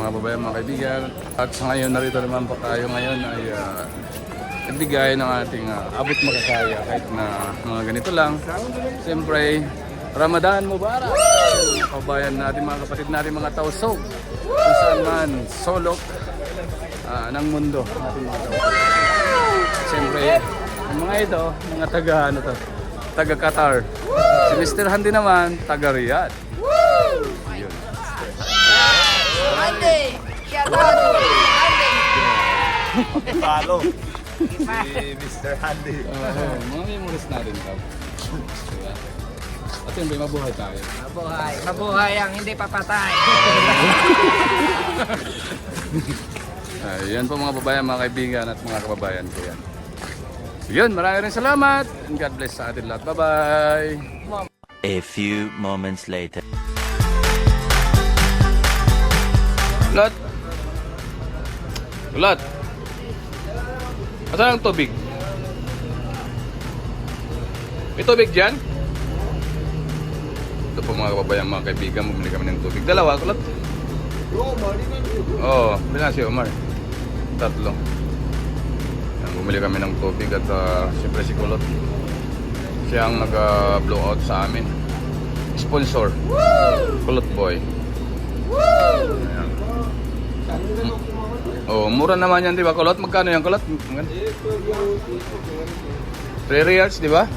mga babayan, mga kaibigan. At sa ngayon, narito naman po tayo ngayon ay nagbigay ng ating abot makakaya kahit na mga ganito lang. Siyempre, Ramadan Mubarak! Mga kabayan natin, mga kapatid natin, mga tausog. Kung saan man, solok ng mundo natin mga tausog. Siyempre, yung mga ito, mga taga Qatar. Si Mr. Handy naman, taga Riyadh. Yun. Handy! Shout out to Handy! Follow si Mr. Handy. Mga memories natin ito. Diba? At siyempre, mabuhay tayo. Mabuhay. Mabuhay ang hindi papatay. Yan po mga babayan, mga kaibigan at mga kababayan ko yan. So yun, maraming salamat. And God bless sa atin lahat. Bye-bye. A few moments later. Kulot. Kulot. Asan ang tubig? May tubig dyan? Ito po mga kababayan, mga kaibigan, bumili kami ng tubig. Dalawa, kulot? Oo, bilang si Omar. Tatlo. Yan, bumili kami ng tubig at siyempre si Kulot. Siya ang nag-blow out sa amin. Sponsor. Kulot Boy. Ayan. Oh, mura naman yan, di ba, Kulot? Magkano yan, Kulot? 3 reals, di ba?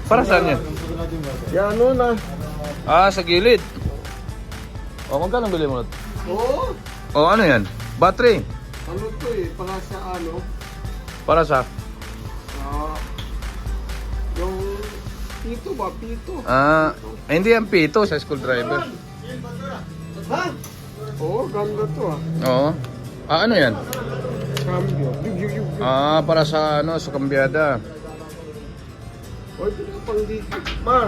Para saan yan? Yan ano na. Sa gilid. O, magkano bili mo? Oo. O, ano yan? Battery? Ano to para sa ano? Para sa? Yung pito ba? Pito. Hindi yan pito sa screwdriver. Ha? Oo, ganda to Oo. Ano yan? Cambio. Para sa sa kambyada. Oy, ito na pang dito. Ma!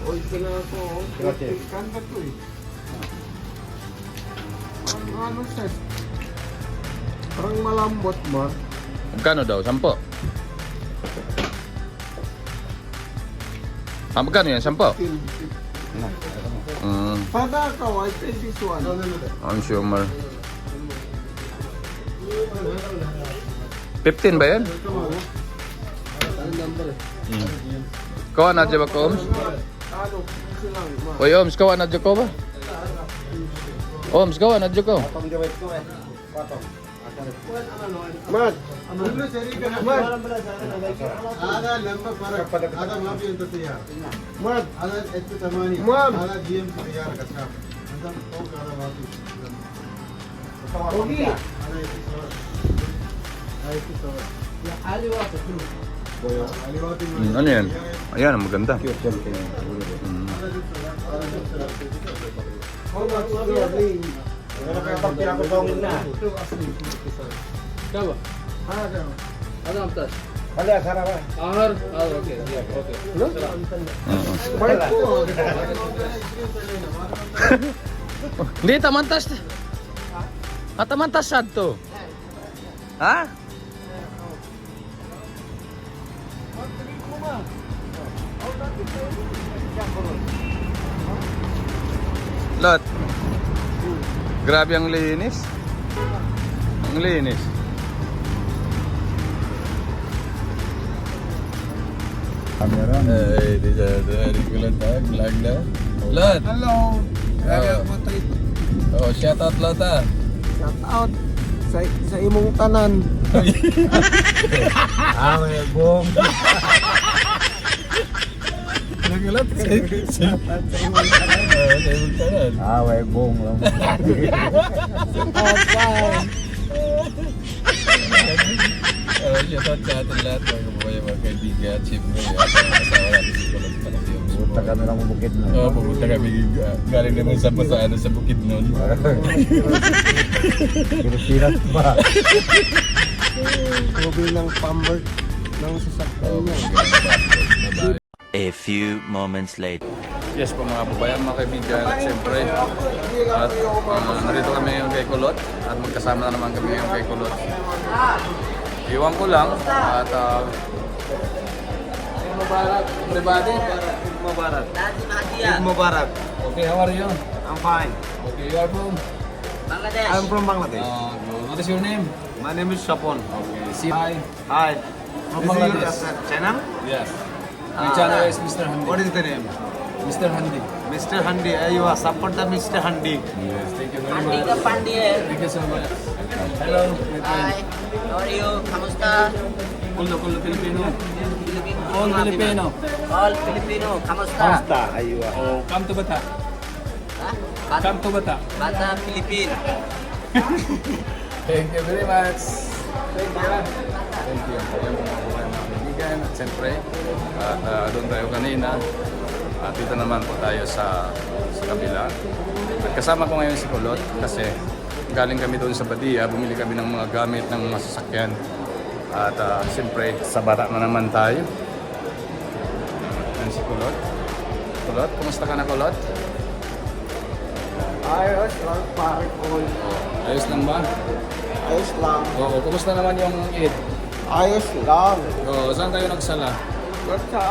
Oy, ito na ako. Ganda to Ano siya? Parang malambot, ma. Magkano daw? 10? Magkano yan? 10? Pada ka, I take this one. I'm sure. 15 ba yan? Kawan na dyan ba ko, Oms? Oy, Oms, kawan na dyan ko ba? Oms, kawan na dyan ko. Mat! Mat! Ada lambak para ada maaf yang tertiar. Mat! Ada itu tamani. Mat! Ada GM tertiar kacau. Ada kau ada waktu. Ogi. Ada itu soal. Ada itu soal. Ya aliwat itu. Boyo aliwat itu. Ano yan? Ayan, maganda. How much is your ring? Kalau kapag pinakutongin na. Kaba? Ada. Ano ang tas? Ada sarapa. Ahar? Okay. Okay. Mat ko. Hindi, tamantas. Tamantas sad to. Ha? Lot. Grabe ang linis. Ang linis. Kamera. Di kulat tayo. Vlog na. Lot. Hello. Shout out Lot ah. Shout out sa imong tanan. May bong. Nagulat sa imong tanan. May bong lang. Shout out sa ating lahat mga kababayan, mga kaibigan. Siyempre, asawa natin si Kulot pa ng Diyos. Punta kami lang bukid na. Pupunta kami galing naman sa bukid noon. Sirat ba? Kubi ng pambert ng sasakyan niya. A few moments later. Yes po mga kababayan, mga kaibigan, at siyempre at narito kami ngayon kay Kulot at magkasama na naman kami ngayon kay Kulot. Iwan ko lang at Mubarak, everybody. Mubarak. Dati Mahathir. Mubarak. Okay, how are you? I'm fine. Okay, you are from? Bangladesh. I'm from Bangladesh. Good. What is your name? My name is Shapon. Okay, see hi. Hi. From This is your Bangladesh. channel? Yes. My channel is Mr. Handi. What is the name? Mr. Handi. Mr. Handi. You are support the Mr. Handi. Yes, thank you very Handi much. ka Pandit. Thank you so much. Hello, my friend. Hi. How are you? Kamusta? Kulo Filipino. Filipino. All Filipino. All Filipino. Kamusta? Aywa. Oh, come to Bata. Ha? Bata, Come to Bata. Bata Philippine. Thank you very much. Thank you. Ayan po mga kaibigan. At siyempre, doon tayo kanina. At dito naman po tayo sa kabila. At kasama ko ngayon si Kulot kasi galing kami doon sa Badia. Bumili kami ng mga gamit ng mga sasakyan. At siyempre, sa Bata na naman tayo. Yan si Kulot. Kulot, kumusta ka na Kulot? Ayos lang, pare ko. Ayos lang ba? Ayos lang. Oo, kumusta naman yung Eid? Ayos lang. Oo, saan kayo nagsala? But sa,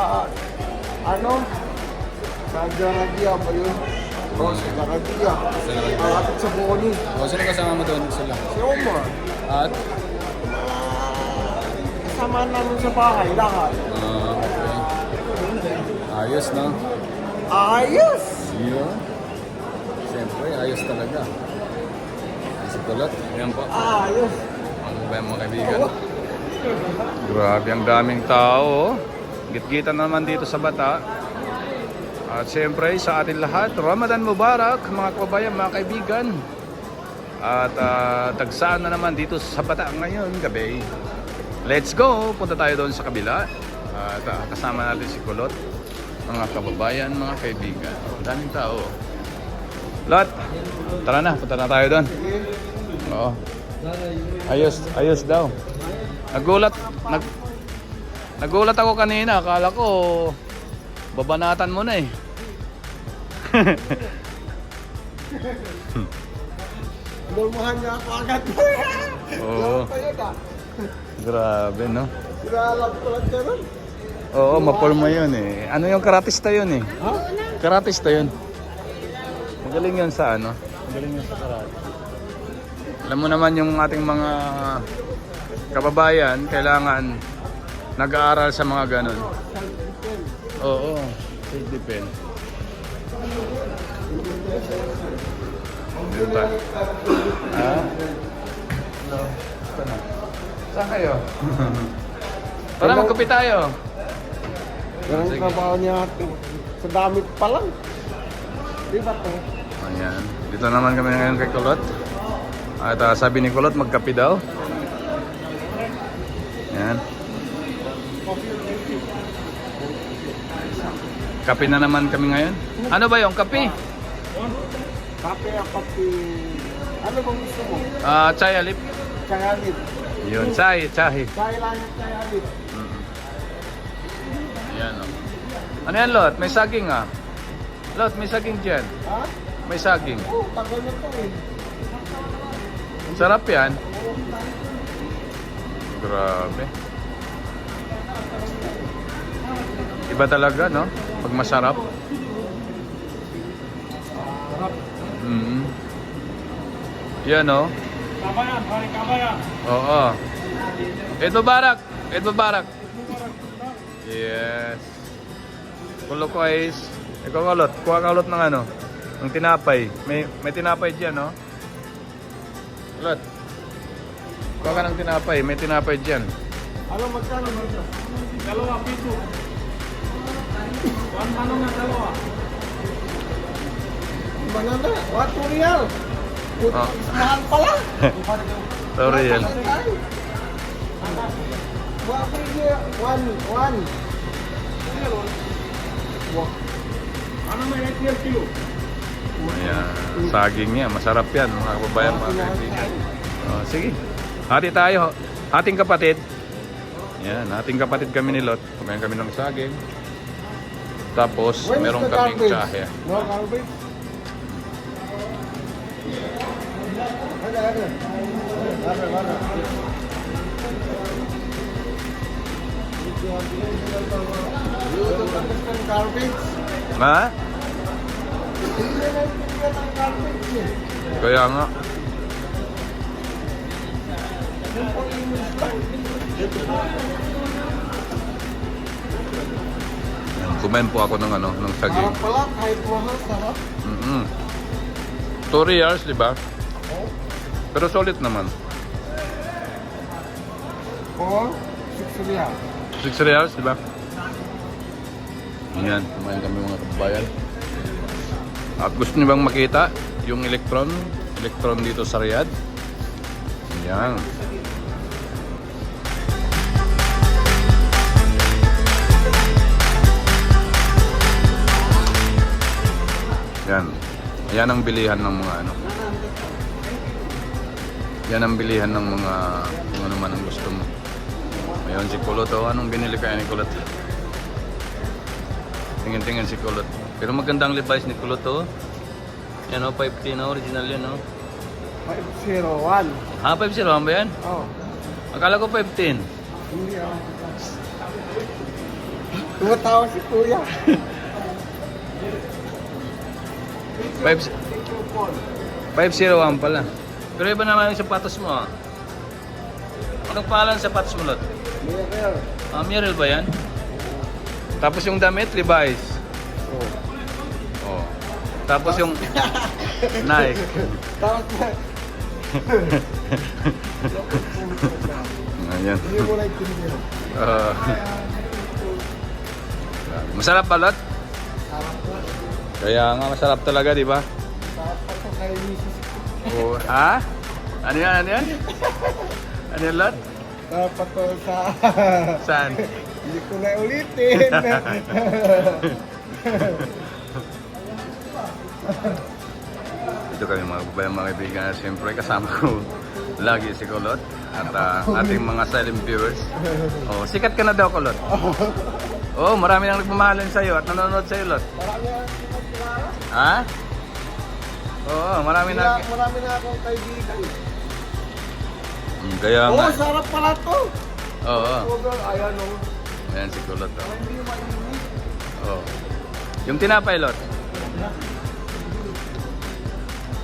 sa Garagia ba yun? O, sa Garagia. Malapit sa Boni. O, sino kasama mo doon sila? Si Omar. At? Kasama namin sa bahay, lahat. Okay. Ayos, no? Ayos! Yun. Siyempre, ayos talaga. Si Kulot, yan po. Ayos! Ano ba yung mga kaibigan? Grabe, ang daming tao. Gitgitan naman dito sa Bata. At siyempre, sa atin lahat, Ramadan Mubarak, mga kababayan, mga kaibigan. At tagsaan na naman dito sa Bata ngayon, gabi. Let's go! Punta tayo doon sa kabila. At kasama natin si Kulot, mga kababayan, mga kaibigan. Ang daming tao. Lot, tara na, punta na tayo doon. Oo. Ayos daw. Nagulat ako kanina, akala ko babanatan mo na eh. Bulmahan niya ako agad. Oo. Grabe, no? Grabe pala siya nun. Oo, mapulma yun eh. Ano yung karatista yun eh? Ha? Karatista yun. Magaling yun sa ano? Magaling yun sa karate. Alam mo naman yung ating mga kababayan, kailangan nag-aaral sa mga ganun. Oo, self-defense. Diba? Ha? Hello. Ito na. Saan kayo? Tara, magkape tayo. Yung Sige. trabaho niya sa damit pa lang. Di ba to? Ayan. Dito naman kami ngayon kay Kulot. At sabi ni Kulot, magkape daw. Ayan. Kape na naman kami ngayon. Ano ba yung kape? Kape ang kape. Ano bang gusto mo? Chai alip. Chayalit. Yun, chai. Chai lang yung chayalit. Ayan o. Ano yan, Lot? May saging ah. Lot, may saging dyan. Ha? May saging. Oo, tagal na to eh. Sarap yan. Grabe. Iba talaga, no? Pag masarap. Yan, no? Kabayan, pare kabayan. Oo. Eid Mubarak! Eid Mubarak! Yes. Kulo ko is, ikaw kalot. Kuha kalot ng ano? Ng tinapay. May tinapay dyan, no? Kalot. Kuha ka ng tinapay. May tinapay dyan. Ano magkano dito? Dalawa piso. Ano nga dalawa? Banana, what real? Oh. Mahal pala. Sorry yan. One. Ano may real kilo? Ayan. Saging yan. Masarap yan, mga kababayan, mga kaibigan. Oh, sige. Hati tayo. Ating kapatid. Yan. Ating kapatid kami ni Lot. Kumain kami ng saging. Tapos, meron kaming tsahe. No garbage. Ada. You don't understand garbage. Ha? Kaya nga. Kumain po ako ng ng saging. Sarap pala, kahit mahal, sarap. 2 reals, di ba? Pero solid naman. For 6 real. 6 reals, di ba? Yan, kumain kami mga kababayan. At gusto niyo bang makita yung electron dito sa Riyadh? Yan. Yan. Yan ang bilihan ng mga Yan ang bilihan ng mga kung ano man ang gusto mo. Ayun si Kulot. Anong binili kaya ni Kulot? Tingin-tingin si Kulot. Pero magandang Levi's ni Kulot Yan 5T na original yan 501. Ha, 501 ba yan? Oh. Akala ko 510. Hindi Tumatawa si Kuya. 501 pala. Pero iba naman yung sapatos mo Anong pangalan ng sapatos mo, Lot? Mirror. Mirror ba yan? Tapos yung damit, Levi's. Oh. Tapos yung Nike. Tapos na. Ayan. Hindi mo like tinigil. Masarap ba, Lot? Sarap po. Kaya nga masarap talaga, di ba? Sarap pa po kay Mrs. Oh, ha? Ano yan? Ano yan? Ano yan, Lot? Sarap pa to sa... Saan? Hindi ko na ulitin. Ito kami mga babayan, mga kaibigan. Siyempre kasama ko lagi si Kulot at ating mga silent viewers. Oh, sikat ka na daw, Kulot. Oh, marami nang nagmamahalan sa'yo at nanonood sa'yo, Lot. Marami na Ha? Oo, marami na. Marami na akong kaibigan. Kaya nga. Oh, sarap pala to. Oo. Ayan o. Ayan si Kulot. Oh. Yung tinapay, Lot.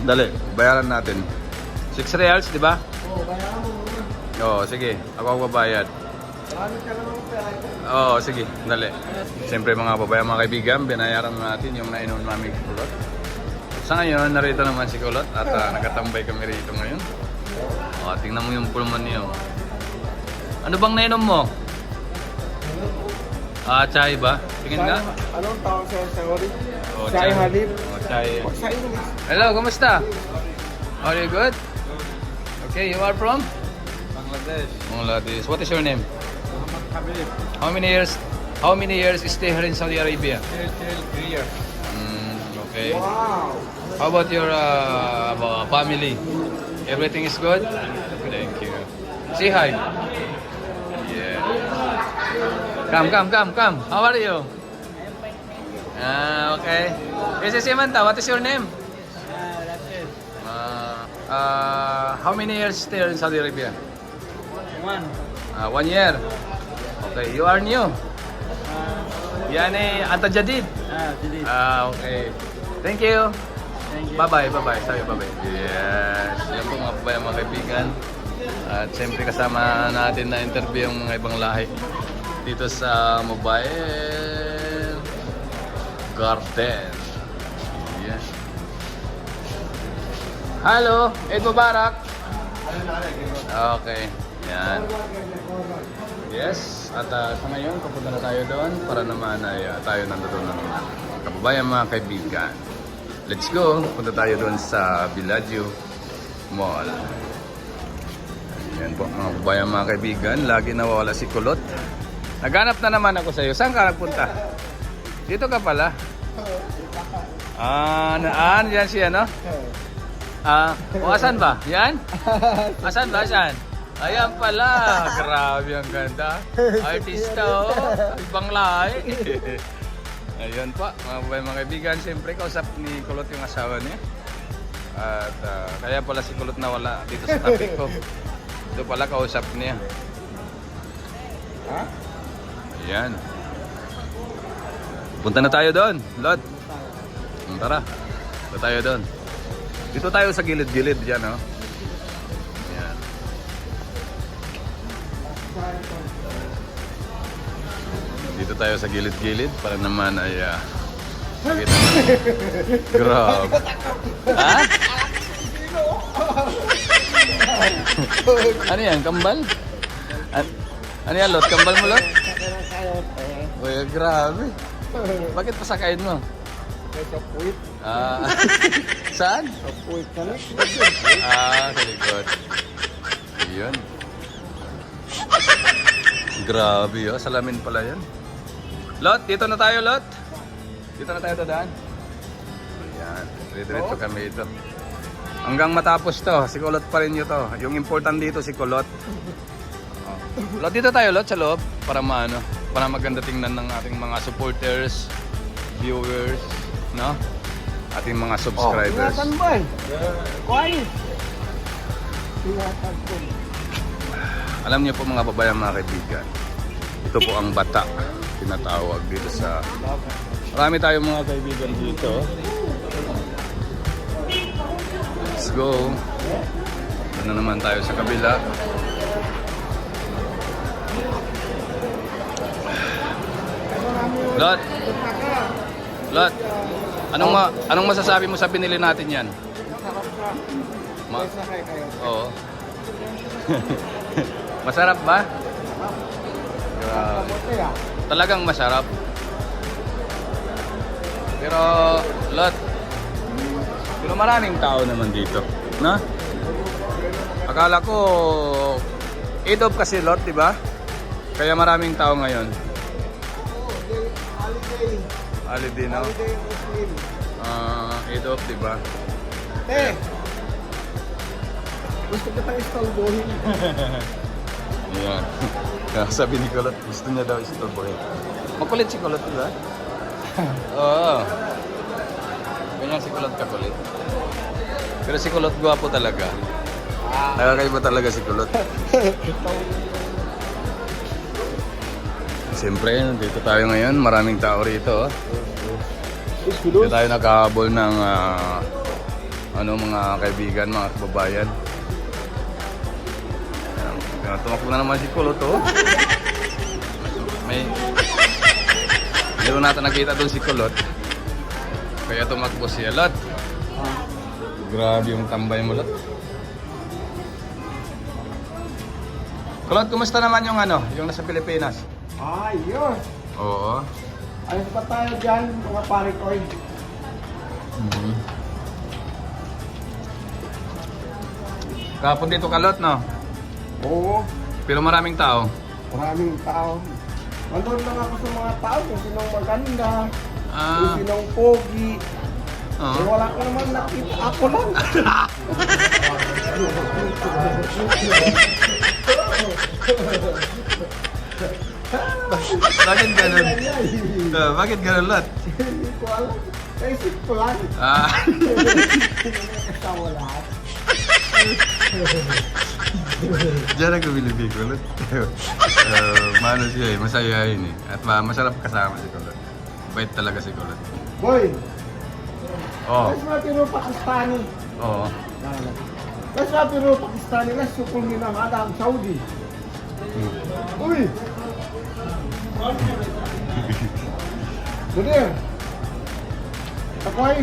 Dali, bayaran natin. 6 reals, di ba? Oh, bayaran mo muna. Oo, sige. Ako ang babayad. Marami ka naman pera. Oo, sige. Dali. Siyempre mga babayan, mga kaibigan, binayaran natin yung nainom namin si Kulot. Sa ngayon, narito naman si Kulot at nagkatambay kami rito ngayon. O, tingnan mo yung pulmon niyo. Ano bang nainom mo? Chai ba? Tingin nga. Anong tawag sa'yo sa orin? Oh, Chai halib. Oh, chai. Sa English. Hello, kumusta? Are you good? Okay, you are from? Bangladesh. Bangladesh. What is your name? Muhammad Habib. How many years you stay here in Saudi Arabia? 3 years. Okay. Wow. How about your family? Everything is good? Thank you. Say hi. Yeah. Come. How are you? Okay. This is Samantha. What is your name? How many years stay in Saudi Arabia? 1. 1 year. Okay. You are new. Yani anta jadid. Dili. Okay. Thank you. Thank you. Bye-bye. Sabi bye-bye. Yes. Yan po mga babayan, mga kaibigan. At siyempre kasama natin na interview yung mga ibang lahi dito sa Mobile Garden. Yes. Hello, Eid Mubarak. Okay. Yan. Yes. At sa ngayon, papunta na tayo doon para naman ay tayo nandoon ng kababayan, mga kaibigan. Let's go. Punta tayo doon sa Bellagio Mall. Yan po mga kababayan, mga kaibigan. Lagi nawawala si Kulot. Naghanap na naman ako sa iyo. Saan ka nagpunta? Dito ka pala. Yan siya, no? Asan ba? Yan? Asan ba? Asan? Ayan pala. Grabe ang ganda. Artista, oh. Ibang lahi. Ayun po, mga babae, mga kaibigan. Siyempre, kausap ni Kulot yung asawa niya. At kaya pala si Kulot nawala dito sa topic ko. Ito pala kausap niya. Ha? Ayan. Punta na tayo doon, Lot. Tara. Punta tayo doon. Dito tayo sa gilid-gilid dyan, oh. Ayan. Dito tayo sa gilid-gilid para naman ay makita naman. Grabe. Ha? Ano yan? Kambal? Ano yan, Lot? Kambal mo, Lot? Uy, grabe. Bakit pasakayin mo? Sa puwit. Saan? Sa puwit ka na. Sa likod. Yun. Grabe, oh. Salamin pala yan. Lot, dito na tayo, Lot. Dito na tayo dadaan. Ayan. Diretso kami ito. Hanggang matapos to, si Kulot pa rin yun to. Yung important dito, si Kulot. Oh. Lot, dito tayo, Lot, sa loob. Para maano, para maganda tingnan ng ating mga supporters, viewers, no? Ating mga subscribers. Ingatan ba eh? Quiet. Ingatan ko. Alam niyo po mga babayan, mga kaibigan, ito po ang bata, tinatawag dito sa... Marami tayong mga kaibigan dito. Let's go. Ano naman tayo sa kabila. Lot. Lot. Anong masasabi mo sa binili natin yan? Oo. Masarap ba? Grabe. Talagang masarap. Pero, Lot, pero maraming tao naman dito, no? Akala ko, Eid-off kasi, Lot, di ba? Kaya maraming tao ngayon. Holiday, no? Eid-off, di ba? Gusto ko tayo istalbohin. Ayan. Sabi ni Kulot, gusto niya daw istorbohin. Makulit si Kulot, di ba? Oo. Ganyan si Kulot kakulit. Pero si Kulot gwapo talaga. Nakakaiba talaga si Kulot. Siyempre, dito tayo ngayon. Maraming tao rito. Dito tayo nakahabol ng mga kaibigan, mga kababayan. Tumakbo na naman si Kulot, oh. Meron natin nakita doon si Kulot. Kaya tumakbo siya, Lot. Grabe yung tambay mo, Lot. Kulot, kumusta naman yung yung nasa Pilipinas? Yun. Oo. Ayos pa tayo dyan, mga pare ko. Kapon dito ka, Lot, no? Oo. Pero maraming tao. Maraming tao. Nandun lang ako sa mga tao kung sinong maganda, kung sinong pogi. Oo. Wala ka naman nakita. Ako lang. Bakit ganun? Bakit ganun, Lot? Hindi ko alam. Naisip ko lang. Wala. Diyan ang kumilibig, Kulot. Mano siya eh, masayahin eh. At masarap kasama si Kulot. Bait talaga si Kulot. Boy! Oo. Mas matiro Pakistani. Oo. Mas matiro Pakistani na sukul minamada ang Saudi. Uy! Budir! Akoy!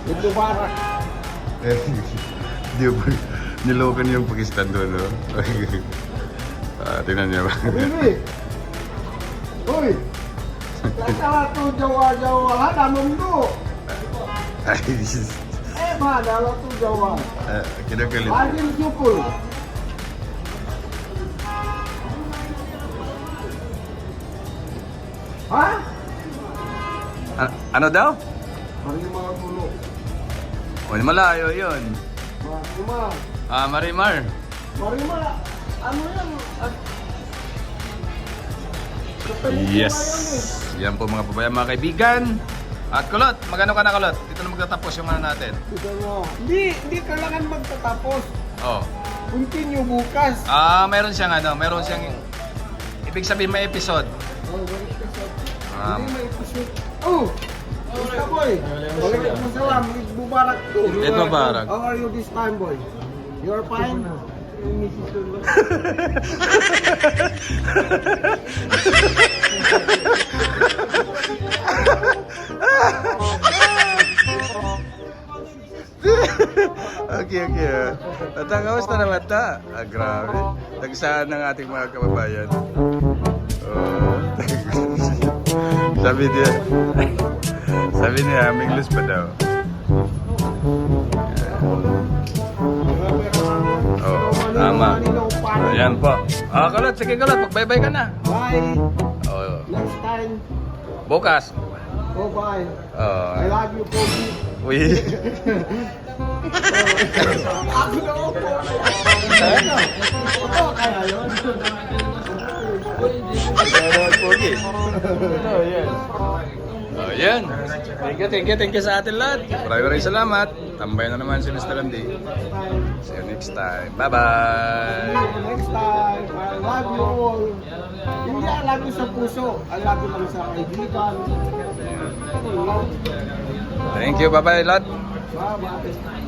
Ito barak. Di ba? Nilokan yung Pakistan doon, no? Tingnan niyo ba? Bibi! Uy! Kata tu Jawa-Jawa ada mundo. Mana lah tu Jawa. Kinakalit. Adil syukur. Ha? Ano daw? Marimar dulu. O, malayo yun. Marimar. Marimar. Marimar. Ano yan? Yes. Yan po mga babayan, mga kaibigan. At Kulot, magano ka na, Kulot? Dito na magtatapos yung natin. Ito mo. Hindi kailangan magtatapos. Oh. Continue bukas. Meron siyang Ibig sabihin may episode. Oh! Basta boy! Waalaikumsalam, Eid Mubarak to. Eid Mubarak. How are you this time, boy? You're fine? Okay. At ang kamusta naman ta? Grabe. Tagsaan ng ating mga kababayan. Oh. Sabi niya, English pa daw. Oh, tama. Ayan po. Kalot, sige kalot, magbay-bye ka na. Bye! Oh, Next time. bukas. Oh, bye. Oh. I love you, Pogi. Uy. Ako na ako, Pogi. Ito, kaya yun. Pogi. Ito, yan. Oh, yan. Thank you sa atin lahat. Maraming salamat. Tambay na naman si Mr. Andy. See you next time. Bye-bye. Next time, I love you all. Hindi I love you sa puso. I love you lang sa kaibigan. Thank you. Bye-bye lahat. Bye-bye.